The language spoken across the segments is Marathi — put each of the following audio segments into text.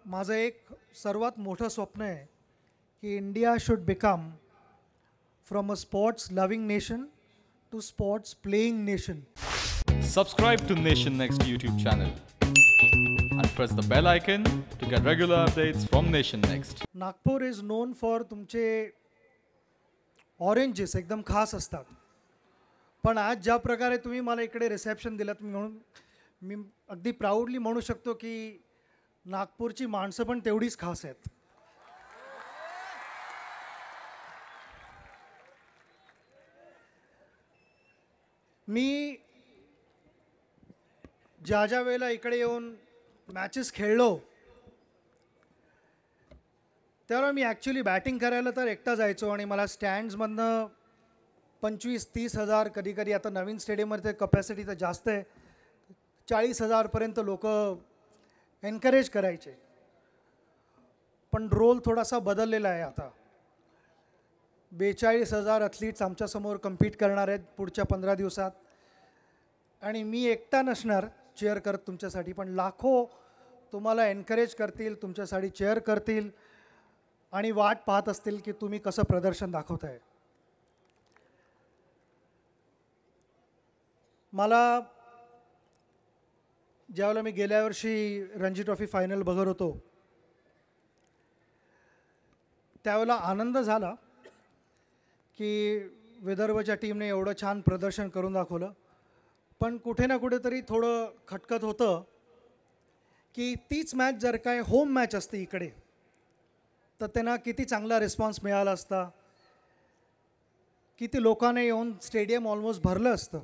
माझं एक सर्वात मोठं स्वप्न आहे की India should become from a sports loving nation to sports playing nation. Subscribe to Nation Next YouTube channel and press the bell icon to get regular updates from Nation Next. Nagpur is non for तुमचे ऑरेंजेस एकदम खास असतात. पण आज ज्या प्रकारे तुम्ही मला इकडे रिसेप्शन दिलं म्हणून मी अगदी प्राऊडली म्हणू शकतो की नागपूरची माणसं पण तेवढीच खास आहेत. मी ज्या ज्या वेळेला इकडे येऊन मॅचेस खेळलो त्यावेळेला मी ॲक्च्युली बॅटिंग करायला तर एकटा जायचो आणि मला स्टँड्समधनं 25-30 हजार, कधी कधी आता नवीन स्टेडियममध्ये कपॅसिटी तर जास्त आहे, 40,000पर्यंत लोक एनकरेज करायचे. पण रोल थोडासा बदललेला आहे आता. 42,000 ॲथलीट्स आमच्यासमोर कम्पीट करणार आहेत पुढच्या 15 दिवसात आणि मी एकटा नसणार चेअर करत तुमच्यासाठी, पण लाखो तुम्हाला एनकरेज करतील, तुमच्यासाठी चेअर करतील आणि वाट पाहत असतील की तुम्ही कसं प्रदर्शन दाखवताय. मला ज्यावेळेला मी गेल्या वर्षी रणजी ट्रॉफी फायनल बघत होतो त्यावेळेला आनंद झाला की विदर्भच्या टीमने एवढं छान प्रदर्शन करून दाखवलं. पण कुठे ना कुठेतरी थोडं खटकत होतं की तीच मॅच जर काय होम मॅच असते इकडे तर त्यांना किती चांगला रिस्पॉन्स मिळाला असता, किती लोकांनी येऊन स्टेडियम ऑलमोस्ट भरलं असतं.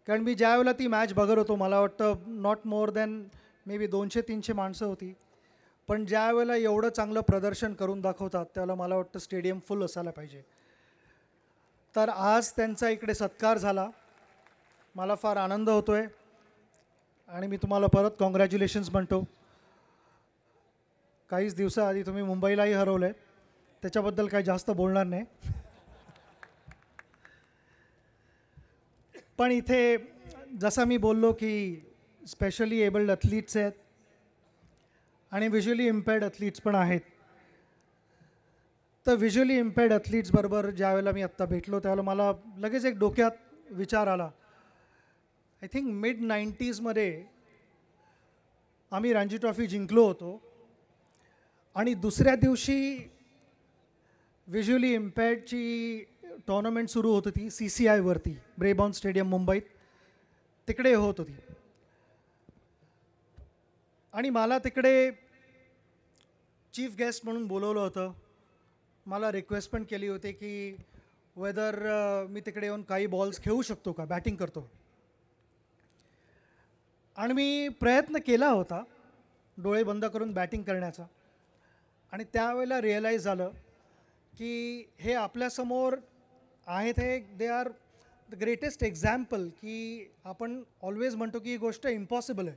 कारण मी ज्या वेळेला ती मॅच बघत होतो मला वाटतं not more than may be 200-300 माणसं होती. पण ज्या वेळेला एवढं चांगलं प्रदर्शन करून दाखवतात त्यावेळेला मला वाटतं स्टेडियम फुल असायला पाहिजे. तर आज त्यांचा इकडे सत्कार झाला, मला फार आनंद होतो आहे आणि मी तुम्हाला परत कॉंग्रॅच्युलेशन्स म्हणतो. काहीच दिवसाआधी तुम्ही मुंबईलाही हरवलं आहे, त्याच्याबद्दल काही जास्त बोलणार नाही. पण इथे जसं मी बोललो की स्पेशली एबल्ड ॲथलीट्स आहेत आणि व्हिज्युअली इम्पेअर्ड ॲथलीट्स पण आहेत. तर व्हिज्युअली इम्पेअर्ड ॲथलीट्सबरोबर ज्या वेळेला मी आत्ता भेटलो त्यावेळेला मला लगेच एक डोक्यात विचार आला. आय थिंक मिड-90sमध्ये आम्ही रणजी ट्रॉफी जिंकलो होतो आणि दुसऱ्या दिवशी व्हिज्युअली इम्पेअर्डची टुर्नामेंट सुरू होत होती CCIवरती, ब्रेबॉर्न स्टेडियम मुंबईत, तिकडे होत होती. आणि मला तिकडे चीफ गेस्ट म्हणून बोलवलं होतं. मला रिक्वेस्ट पण केली होती की वेदर मी तिकडे येऊन काही बॉल्स खेळू शकतो का, बॅटिंग करतो. आणि मी प्रयत्न केला होता डोळे बंद करून बॅटिंग करण्याचा. आणि त्यावेळेला रिअलाईज झालं की हे आपल्यासमोर आहेत, हे they are the greatest example की आपण ऑलवेज म्हणतो की ही गोष्ट इम्पॉसिबल आहे.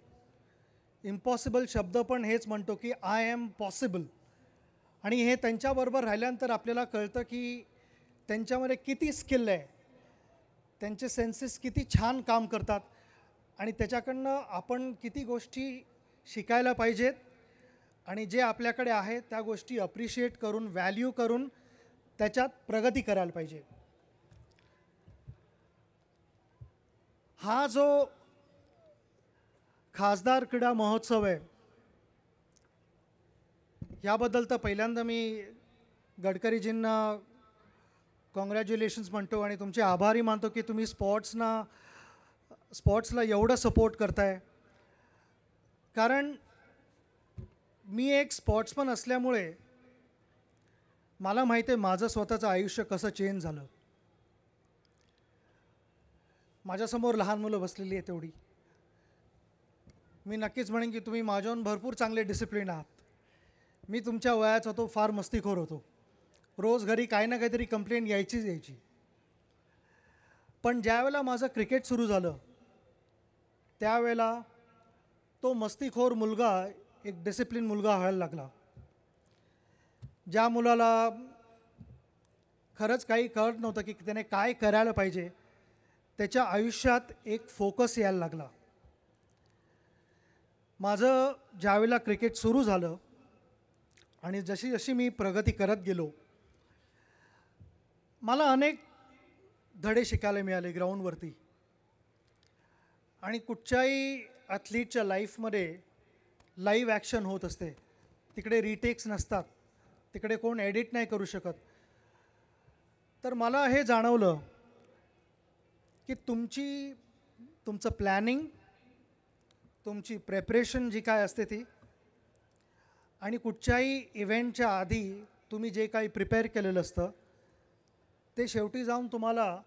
इम्पॉसिबल शब्द पण हेच म्हणतो की आय एम पॉसिबल. आणि हे त्यांच्याबरोबर राहिल्यानंतर आपल्याला कळतं की त्यांच्यामध्ये किती स्किल आहे, त्यांचे सेन्सेस किती छान काम करतात आणि त्याच्याकडनं आपण किती गोष्टी शिकायला पाहिजेत आणि जे आपल्याकडे आहे त्या गोष्टी अप्रिशिएट करून, व्हॅल्यू करून त्याच्यात प्रगती करायला पाहिजे. हा जो खासदार क्रीडा महोत्सव आहे याबद्दल तर पहिल्यांदा मी गडकरीजींना कॉंग्रॅच्युलेशन्स म्हणतो आणि तुमचे आभारी मानतो की तुम्ही स्पोर्ट्सला एवढं सपोर्ट करताय. कारण मी एक स्पोर्ट्समन असल्यामुळे मला माहिती आहे माझं स्वतःचं आयुष्य कसं चेंज झालं. माझ्यासमोर लहान मुलं बसलेली आहे तेवढी. मी नक्कीच म्हणेन की तुम्ही माझ्याहून भरपूर चांगले डिसिप्लिन आहात. मी तुमच्या वयाचा होतो, फार मस्तीखोर होतो. रोज घरी काही ना काहीतरी कंप्लेंट यायची. पण ज्यावेळेला माझं क्रिकेट सुरू झालं त्यावेळेला तो मस्तीखोर मुलगा एक डिसिप्लिन मुलगा व्हायला लागला. ज्या मुलाला खरंच काही कळत नव्हतं की त्याने काय करायला पाहिजे त्याच्या आयुष्यात एक फोकस यायला लागला. माझं ज्यावेळेला क्रिकेट सुरू झालं आणि जशी जशी मी प्रगती करत गेलो, मला अनेक धडे शिकायला मिळाले ग्राउंडवरती. आणि कुठच्याही ॲथलीटच्या लाईफमध्ये लाईव्ह ॲक्शन होत असते. तिकडे रिटेक्स नसतात, तिकडे कोण एडिट नाही करू शकत. तर मला हे जाणवलं की तुमचं प्लॅनिंग, तुमची प्रेपरेशन जी काय असते ती, आणि कुठच्याही इव्हेंटच्या आधी तुम्ही जे काही प्रिपेअर केलेलं असतं ते शेवटी जाऊन तुम्हाला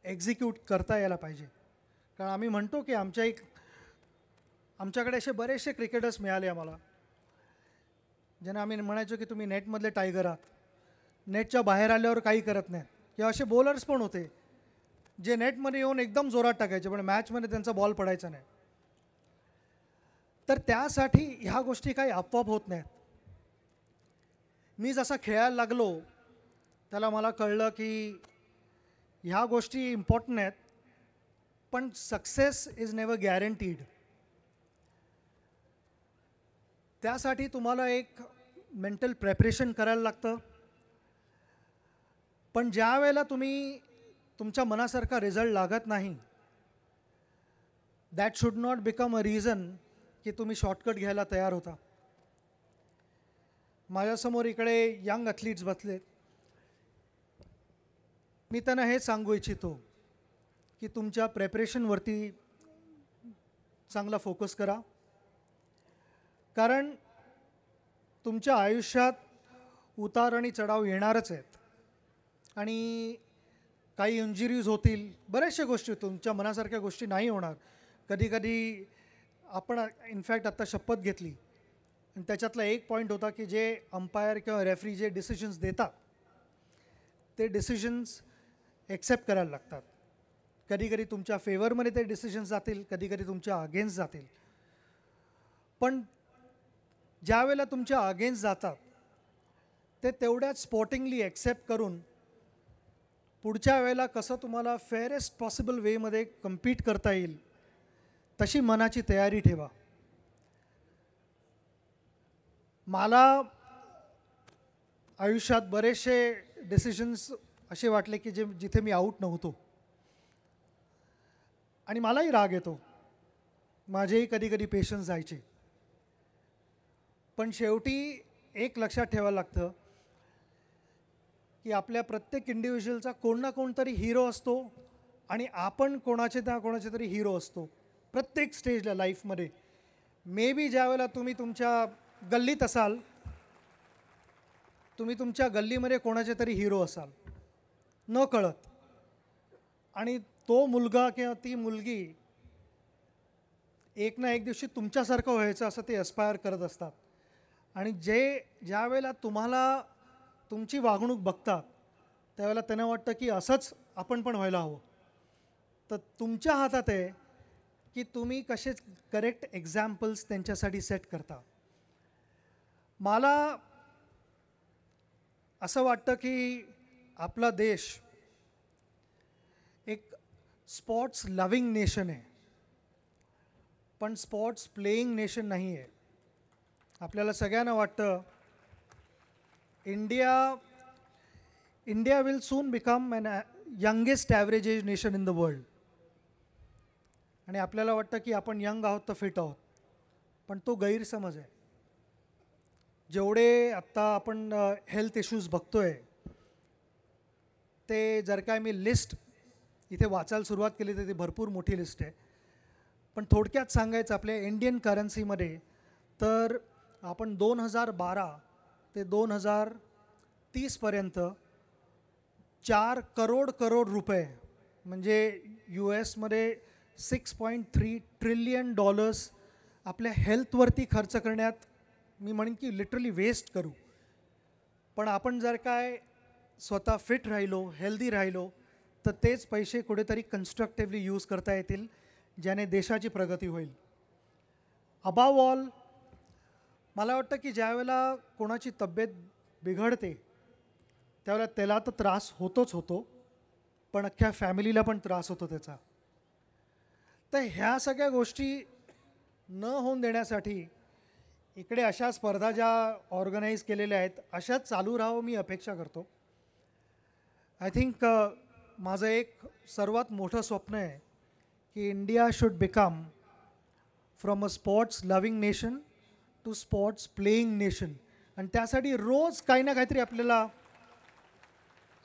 एक्झिक्यूट करता यायला पाहिजे. कारण आम्ही म्हणतो की आमच्याकडे असे बरेचसे क्रिकेटर्स मिळाले आम्हाला, ज्यांना आम्ही म्हणायचो की तुम्ही नेटमधले टायगर आहात, नेटच्या बाहेर आल्यावर काही करत नाही. किंवा असे बॉलर्स पण होते जे नेटमध्ये येऊन एकदम जोरात टाकायचे, पण मॅचमध्ये त्यांचा बॉल पडायचा नाही. तर त्यासाठी ह्या गोष्टी काही आपोआप होत नाहीत. मी जसा खेळायला लागलो त्याला मला कळलं की ह्या गोष्टी इम्पॉर्टंट आहेत, पण सक्सेस इज नेवर गॅरंटीड. त्यासाठी तुम्हाला एक मेंटल प्रेपरेशन करायला लागतं. पण ज्या वेळेला तुम्ही तुमच्या मनासारखा रिझल्ट लागत नाही, that should not become a reason की तुम्ही शॉर्टकट घ्यायला तयार होता. माझ्यासमोर इकडे यंग ॲथलीट्स बसलेत. मी त्यांना हे सांगू इच्छितो की तुमच्या प्रेपरेशनवरती चांगला फोकस करा. कारण तुमच्या आयुष्यात उतार आणि चढाव येणारच आहेत. आणि काही इंजुरीज होतील, बऱ्याचशा गोष्टी, तुमच्या मनासारख्या गोष्टी नाही होणार. कधी कधी आपण इनफॅक्ट आत्ता शपथ घेतली आणि त्याच्यातला एक पॉईंट होता की जे अंपायर किंवा रेफरी जे डिसिजन्स देतात ते डिसिजन्स एक्सेप्ट करायला लागतात. कधी कधी तुमच्या फेवरमध्ये ते डिसिजन्स जातील, कधी कधी तुमच्या अगेन्स्ट जातील. पण ज्या वेळेला तुमच्या अगेन्स्ट जातात ते तेवढ्याच स्पॉटिंगली एक्सेप्ट करून पुढच्या वेळेला कसं तुम्हाला फेअरेस्ट पॉसिबल वेमध्ये कम्पीट करता येईल तशी मनाची तयारी ठेवा. मला आयुष्यात बरेचसे डिसिजन्स असे वाटले की जिथे मी आऊट नव्हतो, आणि मलाही राग येतो, माझेही कधी कधी पेशन्स जायचे. पण शेवटी एक लक्षात ठेवायला लागतं की आपल्या प्रत्येक इंडिव्हिज्युअलचा कोण ना कोणतरी हिरो असतो आणि आपण कोणाचे तरी हिरो असतो प्रत्येक स्टेजला लाईफमध्ये. मे बी ज्या वेळेला तुम्ही तुमच्या गल्लीत असाल, तुम्ही तुमच्या गल्लीमध्ये कोणाचे तरी हिरो असाल न कळत, आणि तो मुलगा किंवा ती मुलगी एक ना एक दिवशी तुमच्यासारखं व्हायचं असं ते एस्पायर करत असतात. आणि ज्या वेळेला तुम्हाला तुमची वागणूक बघतात त्यावेळेला त्यांना वाटतं की असंच आपण पण व्हायला हवं. तर तुमच्या हातात आहे की तुम्ही कसे करेक्ट एक्झाम्पल्स त्यांच्यासाठी सेट करता. मला असं वाटतं की आपला देश एक स्पोर्ट्स लव्हिंग नेशन आहे, पण स्पोर्ट्स प्लेइंग नेशन नाही आहे. आपल्याला सगळ्यांना वाटतं India will soon become an youngest average age nation in the world. आणि आपल्याला वाटतं की आपण यंग आहोत तर फिट आहोत, पण तो गैरसमज आहे. जेवढे आत्ता आपण हेल्थ इश्यूज बघतोय ते, जर काय मी लिस्ट इथे वाचायला सुरुवात केली तर ती भरपूर मोठी लिस्ट आहे. पण थोडक्यात सांगायचं आपल्या इंडियन करन्सीमध्ये तर आपण 2012 ते 2030पर्यंत 4 करोड रुपये, म्हणजे US मध्ये $6.3 ट्रिलियन आपल्या हेल्थवरती खर्च करण्यात, मी म्हणेन की लिटरली वेस्ट करू. पण आपण जर काय स्वतः फिट राहिलो, हेल्दी राहिलो, तर तेच पैसे कुठेतरी कन्स्ट्रक्टिव्हली यूज करता येतील, ज्याने देशाची प्रगती होईल. अबाव ऑल मला वाटतं की ज्या वेळेला कोणाची तब्येत बिघडते त्यावेळेला त्याला तर त्रास होतोच होतो, पण अख्ख्या फॅमिलीला पण त्रास होतो त्याचा. तर ह्या सगळ्या गोष्टी न होऊन देण्यासाठी इकडे अशा स्पर्धा ज्या ऑर्गनाईज केलेल्या आहेत अशाच चालू राहावं मी अपेक्षा करतो. आय थिंक माझं एक सर्वात मोठं स्वप्न आहे की India should become from a sports loving nation to sports playing nation. आणि त्यासाठी रोज काही ना काहीतरी आपल्याला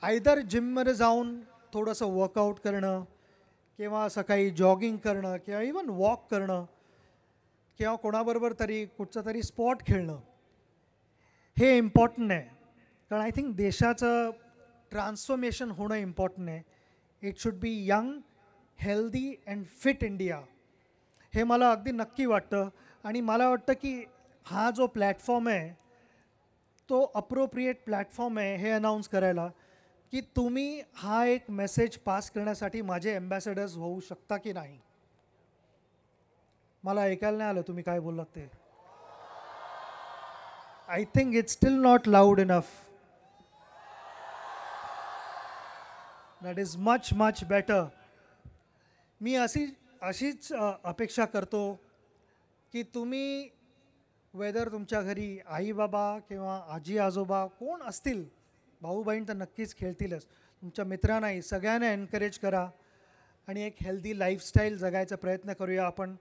आयदर जिममध्ये जाऊन थोडंसं वर्कआउट करणं किंवा सकाळी जॉगिंग करणं किंवा इवन वॉक करणं किंवा कोणाबरोबर तरी कुठचं तरी स्पॉट खेळणं हे इम्पॉर्टंट आहे. कारण आय थिंक देशाचं ट्रान्सफॉर्मेशन होणं इम्पॉर्टंट आहे. It should be young healthy and fit India हे मला अगदी नक्की वाटतं. आणि मला वाटतं की हा जो प्लॅटफॉर्म आहे तो अप्रोप्रिएट प्लॅटफॉर्म आहे हे अनाऊन्स करायला की तुम्ही हा एक मेसेज पास करण्यासाठी माझे ॲम्बॅसेडर्स होऊ शकता की नाही. मला ऐकायला नाही आलं तुम्ही काय बोललात ते. I think it's still not loud enough. That is much much better. मी अशीच अपेक्षा करतो की तुम्ही वेदर तुमच्या घरी आई बाबा किंवा आजी आजोबा कोण असतील, भाऊ बहीण तर नक्कीच खेळतीलच, तुमच्या मित्रांनाही सगळ्यांना एनकरेज करा आणि एक हेल्दी लाईफस्टाईल जगायचा प्रयत्न करूया आपण.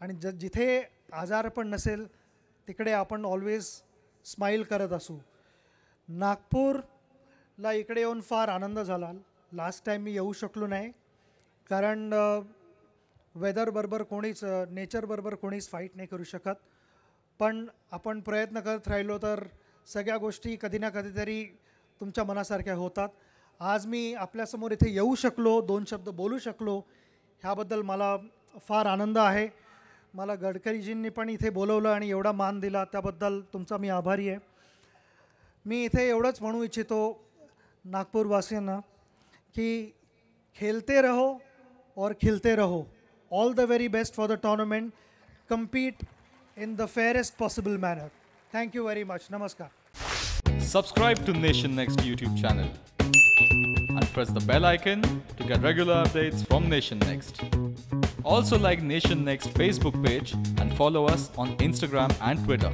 आणि जिथे आजार पण नसेल तिकडे आपण ऑलवेज स्माईल करत असू. नागपूरला इकडे येऊन फार आनंद झाला. लास्ट टाईम मी येऊ शकलो नाही कारण वेदरबरोबर कोणीच नेचरबरोबर कोणीच फाईट नाही करू शकत. पण आपण प्रयत्न करत राहिलो तर सगळ्या गोष्टी कधी ना कधीतरी तुमच्या मनासारख्या होतात. आज मी आपल्यासमोर इथे येऊ शकलो, 2 शब्द बोलू शकलो, ह्याबद्दल मला फार आनंद आहे. मला गडकरीजींनी पण इथे बोलवलं आणि एवढा मान दिला त्याबद्दल तुमचा मी आभारी आहे. मी इथे एवढंच म्हणू इच्छितो नागपूरवासियांना की खेलते रहो और खिलते रहो. All the very best for the tournament. Compete in the fairest possible manner. Thank you very much. Namaskar. Subscribe to Nation Next YouTube channel and press the bell icon to get regular updates from Nation Next. Also like Nation Next Facebook page and follow us on Instagram and Twitter.